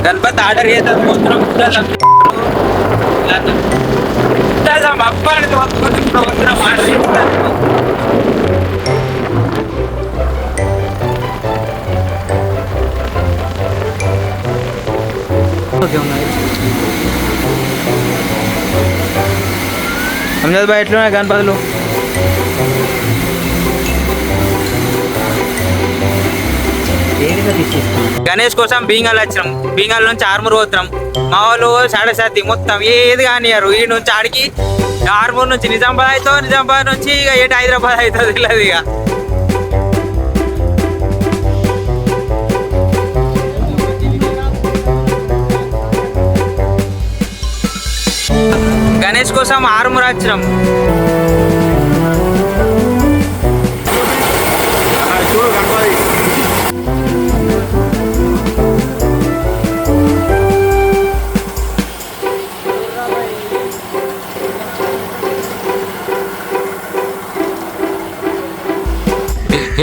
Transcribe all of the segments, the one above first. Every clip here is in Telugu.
गणपत आर्डर येतात అమ్జద్ భాయ్ ఎట్లున్నాయి గణపతులు? గణేష్ కోసం బీంగాలు వచ్చినాం. బీంగాల నుంచి ఆర్మూర్ పోతున్నాం. మా వాళ్ళు సాడసాతి మొత్తం ఏది కానియారు. ఈ నుంచి ఆడికి ఆర్మూర్ నుంచి నిజామాబాద్ అవుతావు, నిజామాబాద్ నుంచి ఇక ఏంటి హైదరాబాద్ అవుతుంది తెలియదు. ఇక గణేష్ కోసం ఆర్మూర్ వచ్చినాం.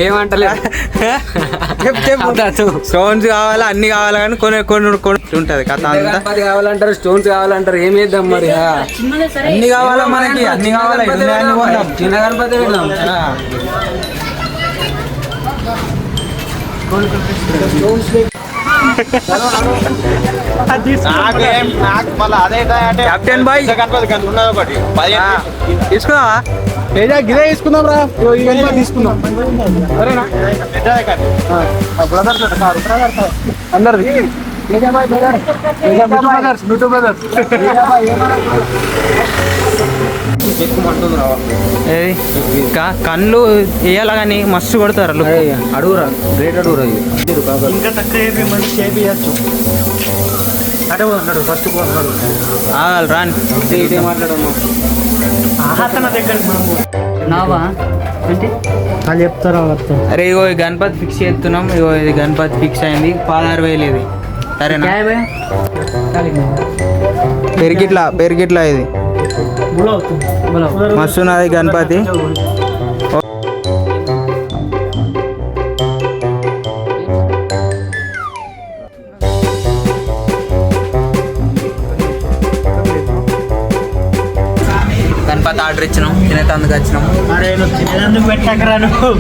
ఏమంటలే స్టోన్స్ కావాలా, అన్ని కావాలా, కానీ కొన్ని కొన్ని ఉంటుంది కథ. గణపతి కావాలంటారు, స్టోన్స్ కావాలంటారు, ఏమి వేద్దాం మరి? అన్ని కావాలా మనకి, అన్ని కావాలా. చిన్న గణపతి పెడదాం. కెప్టెన్ బాయ్ తీసుకున్నావా? గిదే తీసుకుందాం రా, తీసుకుందాం. అందరిది కళ్ళు వేయాల కానీ మస్తు కొడతారు. అడుగురా, రేట్ అడుగురా. ఇంకా తక్కువ మంచి చేపియచ్చు. అంటే ఫస్ట్ రాని ఇదే మాట్లాడమ్మా. ఆహతన దగ్గర నావా అంటే వాళ్ళు చెప్తారా? అరే ఇగో గణపతి ఫిక్స్ చేస్తున్నాం. ఇగో ఇది గణపతి ఫిక్స్ అయింది. 16,000 ఇది. సరేనా? పెరిగిట్లా ఇది మస్తున్నది గణపతి. గణపతి ఆర్డర్ ఇచ్చినాం, తినేతందుకు వచ్చినాం. అరే నువ్వు తినేందుకు పెట్టకరా నువ్వు.